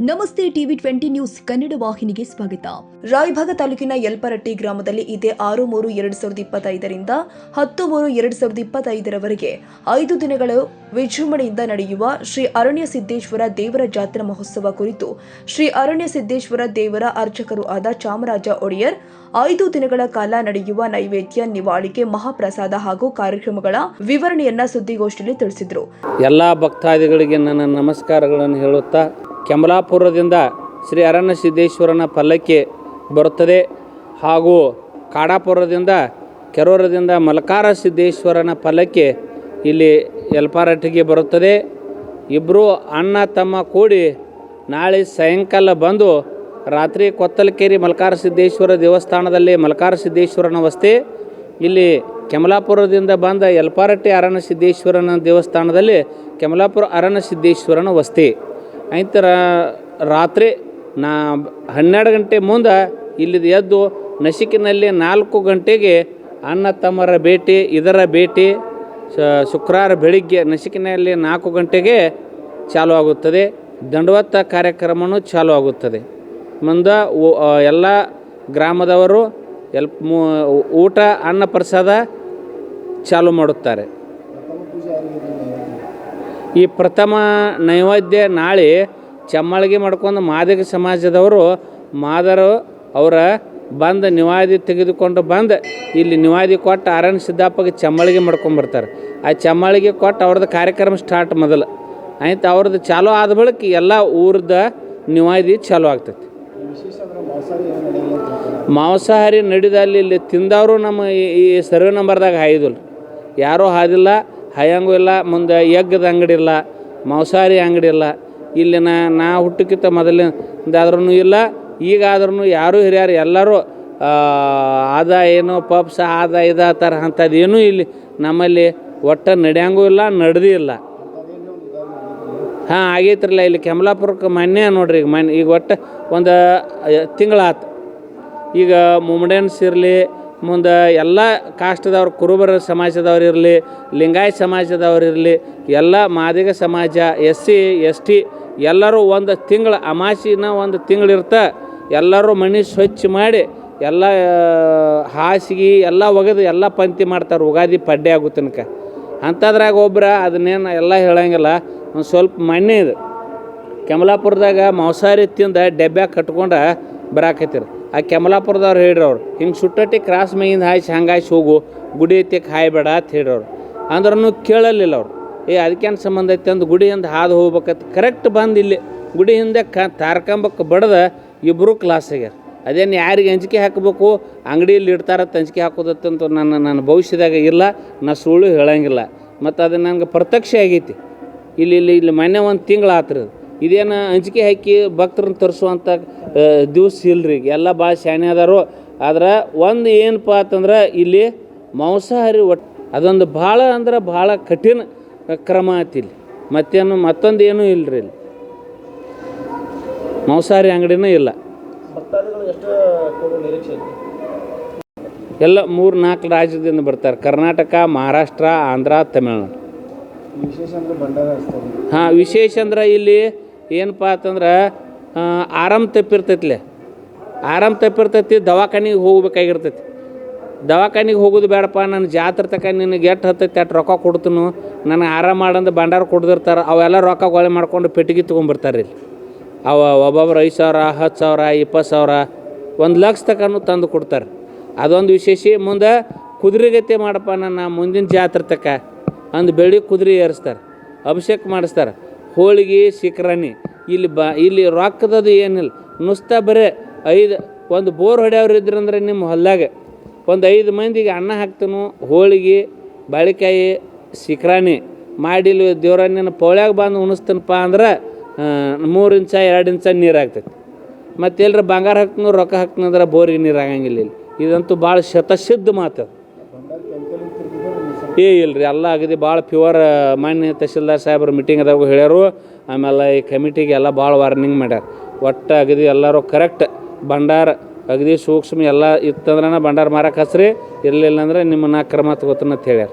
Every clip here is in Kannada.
ನಮಸ್ತೆ ಟಿವಿ 20 ನ್ಯೂಸ್ ಕನ್ನಡ ವಾಹಿನಿಗೆ ಸ್ವಾಗತ. ರಾಯಭಾಗ ತಾಲೂಕಿನ ಯಲ್ಪರಟ್ಟಿ ಗ್ರಾಮದಲ್ಲಿ ಇದೇ 6/3/2025 ರಿಂದ 10/3/2025 5 ದಿನಗಳು ವಿಜೃಂಭಣೆಯಿಂದ ನಡೆಯುವ ಶ್ರೀ ಅರಣ್ಯ ಸಿದ್ದೇಶ್ವರ ದೇವರ ಜಾತ್ರಾ ಮಹೋತ್ಸವ ಕುರಿತು ಶ್ರೀ ಅರಣ್ಯ ಸಿದ್ದೇಶ್ವರ ದೇವರ ಅರ್ಚಕರು ಆದ ಚಾಮರಾಜ ಒಡೆಯರ್ 5 ದಿನಗಳ ಕಾಲ ನಡೆಯುವ ನೈವೇದ್ಯ, ನಿವಾಳಿಕೆ, ಮಹಾಪ್ರಸಾದ ಹಾಗೂ ಕಾರ್ಯಕ್ರಮಗಳ ವಿವರಣೆಯನ್ನ ಸುದ್ದಿಗೋಷ್ಠಿಯಲ್ಲಿ ತಿಳಿಸಿದರು. ಎಲ್ಲ ಭಕ್ತಾದಿಗಳಿಗೆ ನನ್ನ ನಮಸ್ಕಾರಗಳನ್ನು ಹೇಳುತ್ತಾ, ಕೆಮಲಾಪುರದಿಂದ ಶ್ರೀ ಅರಣ್ಯ ಸಿದ್ದೇಶ್ವರನ ಪಲ್ಲಕ್ಕಿ ಬರುತ್ತದೆ ಹಾಗೂ ಕಾಡಾಪುರದಿಂದ ಕೆರೂರದಿಂದ ಮಲಕಾರ ಸಿದ್ದೇಶ್ವರನ ಪಲ್ಲಕ್ಕಿ ಇಲ್ಲಿ ಯಲ್ಪರಟ್ಟಿಗೆ ಬರುತ್ತದೆ. ಇಬ್ಬರು ಅಣ್ಣ ತಮ್ಮ ಕೂಡಿ ನಾಳೆ ಸಾಯಂಕಾಲ ಬಂದು ರಾತ್ರಿ ಕೊತ್ತಲಕೇರಿ ಮಲಕಾರ ಸಿದ್ದೇಶ್ವರ ದೇವಸ್ಥಾನದಲ್ಲಿ ಮಲಕಾರ ಸಿದ್ದೇಶ್ವರನ ವಸ್ತಿ, ಇಲ್ಲಿ ಕೆಮಲಾಪುರದಿಂದ ಬಂದ ಯಲ್ಪರಟ್ಟಿ ಅರಣ್ಯ ಸಿದ್ದೇಶ್ವರನ ದೇವಸ್ಥಾನದಲ್ಲಿ ಕೆಮಲಾಪುರ ಅರಣ್ಯ ಸಿದ್ದೇಶ್ವರನ ವಸ್ತಿ. ಆಯ್ತು ರಾತ್ರಿ 12 ಗಂಟೆ ಮುಂದೆ ಇಲ್ಲಿದ ಎದ್ದು ನಸಿಕಿನಲ್ಲಿ 4 ಗಂಟೆಗೆ ಅಣ್ಣ ತಮ್ಮರ ಭೇಟಿ, ಇದರ ಭೇಟಿ ಶುಕ್ರವಾರ ಬೆಳಿಗ್ಗೆ ನಸಿಕಿನಲ್ಲಿ 4 ಗಂಟೆಗೆ ಚಾಲು ಆಗುತ್ತದೆ. ದಂಡವತ್ತ ಕಾರ್ಯಕ್ರಮವೂ ಚಾಲು ಆಗುತ್ತದೆ. ಮುಂದೆ ಎಲ್ಲ ಗ್ರಾಮದವರು ಊಟ ಅನ್ನ ಪ್ರಸಾದ ಚಾಲು ಮಾಡುತ್ತಾರೆ. ಈ ಪ್ರಥಮ ನೈವೇದ್ಯ ನಾಳೆ ಚಮ್ಮಳಿಗೆ ಮಾಡ್ಕೊಂಡು ಮಾದಿಗ ಸಮಾಜದವರು ಮಾದರು ಅವರ ಬಂದು ನಿವಾದಿ ತೆಗೆದುಕೊಂಡು ಬಂದು ಇಲ್ಲಿ ನಿವಾದಿ ಕೊಟ್ಟು ಅರಣ್ಯ ಸಿದ್ದಪ್ಪಗೆ ಚಮ್ಮಳಿಗೆ ಮಾಡ್ಕೊಂಬರ್ತಾರೆ. ಆ ಚಮ್ಮಳಿಗೆ ಕೊಟ್ಟು ಅವ್ರದ್ದು ಕಾರ್ಯಕ್ರಮ ಸ್ಟಾರ್ಟ್ ಮೊದಲು ಆಯ್ತು. ಅವ್ರದ್ದು ಚಾಲು ಆದ ಬಳಿಕ ಎಲ್ಲ ಊರದ ನಿವಾದಿ ಚಾಲು ಆಗ್ತೈತಿ. ಮಾಂಸಾಹಾರಿ ನಡೆದಲ್ಲಿ ಇಲ್ಲಿ ತಿಂದವರು ನಮ್ಮ ಈ ಸರ್ವೆ ನಂಬರ್ದಾಗ ಹಾಯ್ದಿಲ್ಲ, ಯಾರೂ ಹಾದಿಲ್ಲ, ಹಾಯಂಗೂ ಇಲ್ಲ. ಮುಂದೆ ಎಗ್ಗದ ಅಂಗಡಿ ಇಲ್ಲ, ಮಾಂಸಾಹಾರಿ ಅಂಗಡಿ ಇಲ್ಲ. ಇಲ್ಲಿ ನಾ ಹುಟ್ಟಕ್ಕಿಂತ ಮೊದಲಿಂದಾದ್ರೂ ಇಲ್ಲ, ಈಗಾದ್ರೂ ಯಾರೂ ಹಿರಿಯರು ಎಲ್ಲರೂ ಆದ ಏನು ಪಪ್ಸ ಆದ ಇದ ಥರ ಅಂಥದ್ದು ಏನೂ ಇಲ್ಲಿ ನಮ್ಮಲ್ಲಿ ಒಟ್ಟು ನಡೆಯಂಗೂ ಇಲ್ಲ, ನಡೆದೂ ಇಲ್ಲ. ಹಾಂ ಆಗೈತ್ರಲ್ಲ, ಇಲ್ಲಿ ಕೆಮಲಾಪುರಕ್ಕೆ ಮೊನ್ನೆ ನೋಡ್ರಿ, ಈಗ ಒಟ್ಟು ಒಂದು ತಿಂಗಳಾತು. ಈಗ ಮುಮ್ಡೆನ್ಸ್ ಇರಲಿ, ಮುಂದೆ ಎಲ್ಲ ಕಾಸ್ಟದವ್ರು, ಕುರುಬರ ಸಮಾಜದವ್ರು ಇರಲಿ, ಲಿಂಗಾಯತ ಸಮಾಜದವ್ರು ಇರಲಿ, ಎಲ್ಲ ಮಾದಿಗ ಸಮಾಜ, SC ST ಎಲ್ಲರೂ ಒಂದು ತಿಂಗಳು ಅಮಾಸಿನ ಒಂದು ತಿಂಗಳಿರ್ತ ಎಲ್ಲರೂ ಮನೆ ಸ್ವಚ್ಛ ಮಾಡಿ ಎಲ್ಲ ಹಾಸಿಗೆ ಎಲ್ಲ ಒಗೆದು ಎಲ್ಲ ಪಂಕ್ತಿ ಮಾಡ್ತಾರೆ ಉಗಾದಿ ಪಡ್ಡೆ ಆಗೋ ತನಕ. ಅಂಥದ್ರಾಗ ಒಬ್ಬರು ಅದನ್ನೇನು ಎಲ್ಲ ಹೇಳಂಗಿಲ್ಲ. ಒಂದು ಸ್ವಲ್ಪ ಮೊನ್ನೆ ಇದು ಕೆಮಲಾಪುರದಾಗ ಮಾಂಸಾಹಾರಿ ತಿಂದ ಡೆಬ್ಬ್ಯಾಗ ಕಟ್ಕೊಂಡು ಬರಾಕತ್ತೀರ. ಆ ಕೆಮಲಾಪುರದವ್ರು ಹೇಳ್ರವ್ರು, ಹಿಂಗೆ ಸುಟ್ಟಟ್ಟಿ ಕ್ರಾಸ್ ಮೈಯಿಂದ ಹಾಯ್ಸಿ ಹಂಗಾಯ್ಸಿ ಹೋಗು, ಗುಡಿ ಎತ್ತಿಗೆ ಹಾಯ್ಬೇಡ ಅಂತ ಹೇಳ್ರವ್ರು. ಅಂದ್ರೂ ಕೇಳಲಿಲ್ಲ ಅವ್ರು. ಅದಕ್ಕೇನು ಸಂಬಂಧ ಐತೆ ಅಂದು ಗುಡಿಯಿಂದ ಹಾದು ಹೋಗ್ಬೇಕಂತ ಕರೆಕ್ಟ್ ಬಂದು ಇಲ್ಲಿ ಗುಡಿ ಹಿಂದೆ ತಾರ್ಕಂಬಕ್ಕೆ ಬಡ್ದ ಇಬ್ಬರು ಕ್ಲಾಸ್ ಆಗ್ಯಾರ. ಅದೇನು ಯಾರಿಗೆ ಅಂಜಿಕೆ ಹಾಕಬೇಕು, ಅಂಗಡಿಯಲ್ಲಿ ಇಡ್ತಾರತ್ತ ಅಂಜಿಕೆ ಹಾಕೋದತ್ತಂತ ನನ್ನ ಭವಿಷ್ಯದಾಗ ಇಲ್ಲ, ನಾ ಸುಳ್ಳು ಹೇಳಂಗಿಲ್ಲ. ಮತ್ತು ಅದು ನನಗೆ ಪ್ರತ್ಯಕ್ಷ ಆಗೈತಿ. ಇಲ್ಲಿ ಮೊನ್ನೆ ಒಂದು ತಿಂಗಳು ಆತ್ರಿ. ಇದೇನು ಅಂಜಿಕೆ ಹಾಕಿ ಭಕ್ತರನ್ನ ತರಿಸುವಂಥ ದಿವ್ಸ ಇಲ್ರಿ. ಎಲ್ಲ ಭಾಳ ಶಾಣೆ ಅದಾರು. ಆದ್ರೆ ಒಂದು ಏನಪ್ಪ ಅಂತಂದ್ರೆ ಇಲ್ಲಿ ಮಾಂಸಾಹಾರಿ ಅದೊಂದು ಭಾಳ ಅಂದ್ರೆ ಭಾಳ ಕಠಿಣ ಕ್ರಮ ಆಯ್ತು. ಇಲ್ಲಿ ಮತ್ತೊಂದು ಏನೂ ಇಲ್ಲರಿ. ಇಲ್ಲಿ ಮಾಂಸಾಹಾರಿ ಅಂಗಡಿನೂ ಇಲ್ಲ. ಎಲ್ಲ 3-4 ರಾಜ್ಯದಿಂದ ಬರ್ತಾರೆ. ಕರ್ನಾಟಕ, ಮಹಾರಾಷ್ಟ್ರ, ಆಂಧ್ರ, ತಮಿಳ್ನಾಡು. ಹಾಂ, ವಿಶೇಷ ಅಂದ್ರೆ ಇಲ್ಲಿ ಏನಪ್ಪ ಅಂತಂದ್ರೆ ಆರಾಮ್ ತಪ್ಪಿರ್ತೈತಿ. ದವಾಖಾನಿಗೆ ಹೋಗ್ಬೇಕಾಗಿರ್ತೈತಿ. ದವಾಖಾನಿಗೆ ಹೋಗೋದು ಬೇಡಪ್ಪ, ನನ್ನ ಜಾತ್ರೆ ತಕ ನಿನಗೆ ಎಷ್ಟು ಹತ್ತೈತಿ ಅಷ್ಟು ರೊಕ್ಕ ಕೊಡ್ತೀನಿ, ನನಗೆ ಆರಾಮ ಮಾಡಂದು ಭಂಡಾರ ಕೊಡ್ದಿರ್ತಾರೆ. ಅವೆಲ್ಲ ರೊಕ್ಕ ಗೊಳೆ ಮಾಡ್ಕೊಂಡು ಪೆಟ್ಟಿಗೆ ತೊಗೊಂಬರ್ತಾರೆ. ಇಲ್ಲಿ ಒಬ್ಬೊಬ್ರು 5,000, 10,000, 20,000, 1 ಲಕ್ಷ ತನಕ ತಂದು ಕೊಡ್ತಾರೆ. ಅದೊಂದು ವಿಶೇಷ. ಮುಂದೆ ಕುದುರೆಗತ್ತೆ ಮಾಡಪ್ಪ ನನ್ನ ಮುಂದಿನ ಜಾತ್ರೆ ತಕ ಅಂದು ಬೆಳ್ಳಿ ಕುದುರೆ ಏರಿಸ್ತಾರೆ, ಅಭಿಷೇಕ ಮಾಡಿಸ್ತಾರೆ, ಹೋಳಿಗೆ, ಶಿಖರಣಿ. ಇಲ್ಲಿ ರೊಕ್ಕದದು ಏನಿಲ್ಲ. ನುಸ್ತಾ ಬರೀ ಒಂದು ಬೋರ್ ಹೊಡೆಯವ್ರು ಇದ್ರಂದ್ರೆ ನಿಮ್ಮ ಹೊಲ್ದಾಗ ಒಂದು 5 ಮಂದಿಗೆ ಅನ್ನ ಹಾಕ್ತನು, ಹೋಳಿಗೆ, ಬಾಳೆಕಾಯಿ, ಶಿಖರಣಿ ಮಾಡಿ ದೇವ್ರನ್ನ ಪೌಳ್ಯಾಗ ಬಂದು ಉಣಿಸ್ತನಪ್ಪ ಅಂದ್ರೆ 3 ಇಂಚ 2 ಇಂಚ ನೀರು ಆಗ್ತೈತಿ. ಮತ್ತು ಎಲ್ಲರ ಬಂಗಾರ ಹಾಕ್ತನು, ರೊಕ್ಕ ಹಾಕ್ತನಂದ್ರೆ ಬೋರಿಗೆ ನೀರು ಆಗಂಗಿಲ್ಲ. ಇಲ್ಲಿ ಇದಂತೂ ಭಾಳ ಶತಸಿದ್ಧ ಮಾತು. ಇಲ್ರಿ, ಎಲ್ಲ ಅಗದಿ ಭಾಳ ಪ್ಯೂರ್. ಮಾನ್ಯ ತಹಶೀಲ್ದಾರ್ ಸಾಹೇಬ್ರ ಮೀಟಿಂಗ್ ಅದಾಗ ಹೇಳ್ಯಾರು. ಆಮೇಲೆ ಈ ಕಮಿಟಿಗೆ ಎಲ್ಲ ಭಾಳ ವಾರ್ನಿಂಗ್ ಮಾಡ್ಯಾರ. ಒಟ್ಟು ಅಗದಿ ಎಲ್ಲರೂ ಕರೆಕ್ಟ್ ಭಂಡಾರ ಅಗದಿ ಸೂಕ್ಷ್ಮ ಎಲ್ಲ ಇತ್ತಂದ್ರೆ ಭಂಡಾರ ಮಾರಕ್ಕೆ ಹಸ್ರಿ, ಇರಲಿಲ್ಲ ಅಂದ್ರೆ ನಿಮ್ಮನ್ನ ಕ್ರಮ ತಗೋತಾನಂತ ಹೇಳ್ಯಾರ.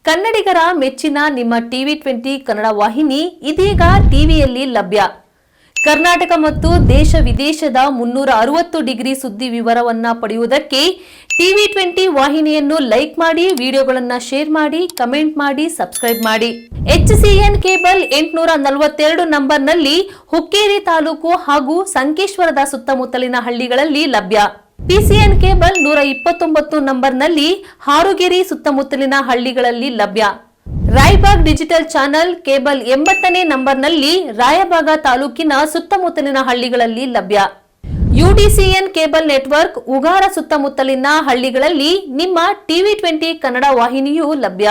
ಕನ್ನಡಿಗರ ಮೆಚ್ಚಿನ ನಿಮ್ಮ TV20 ಕನ್ನಡ ವಾಹಿನಿ ಇದೀಗ ಟಿವಿಯಲ್ಲಿ ಲಭ್ಯ. ಕರ್ನಾಟಕ ಮತ್ತು ದೇಶ ವಿದೇಶದ 360 ಡಿಗ್ರಿ ಸುದ್ದಿ ವಿವರವನ್ನ ಪಡೆಯುವುದಕ್ಕೆ TV20 ವಾಹಿನಿಯನ್ನು ಲೈಕ್ ಮಾಡಿ, ವಿಡಿಯೋಗಳನ್ನು ಶೇರ್ ಮಾಡಿ, ಕಮೆಂಟ್ ಮಾಡಿ, ಸಬ್ಸ್ಕ್ರೈಬ್ ಮಾಡಿ. HCN ಕೇಬಲ್ 842 ನಂಬರ್ನಲ್ಲಿ ಹುಕ್ಕೇರಿ ತಾಲೂಕು ಹಾಗೂ ಸಂಕೇಶ್ವರದ ಸುತ್ತಮುತ್ತಲಿನ ಹಳ್ಳಿಗಳಲ್ಲಿ ಲಭ್ಯ. PCN ಕೇಬಲ್ 129 ನಂಬರ್ನಲ್ಲಿ ಹಾರುಗೆರೆ ಸುತ್ತಮುತ್ತಲಿನ ಹಳ್ಳಿಗಳಲ್ಲಿ ಲಭ್ಯ. ರಾಯಬಾಗ್ ಡಿಜಿಟಲ್ ಚಾನೆಲ್ ಕೇಬಲ್ 80ನೇ ನಂಬರ್ನಲ್ಲಿ ರಾಯಬಾಗ ತಾಲೂಕಿನ ಸುತ್ತಮುತ್ತಲಿನ ಹಳ್ಳಿಗಳಲ್ಲಿ ಲಭ್ಯ. UDCN ಕೇಬಲ್ ನೆಟ್ವರ್ಕ್ ಉಗಾರ ಸುತ್ತಮುತ್ತಲಿನ ಹಳ್ಳಿಗಳಲ್ಲಿ ನಿಮ್ಮ TV20 ಕನ್ನಡ ವಾಹಿನಿಯೂ ಲಭ್ಯ.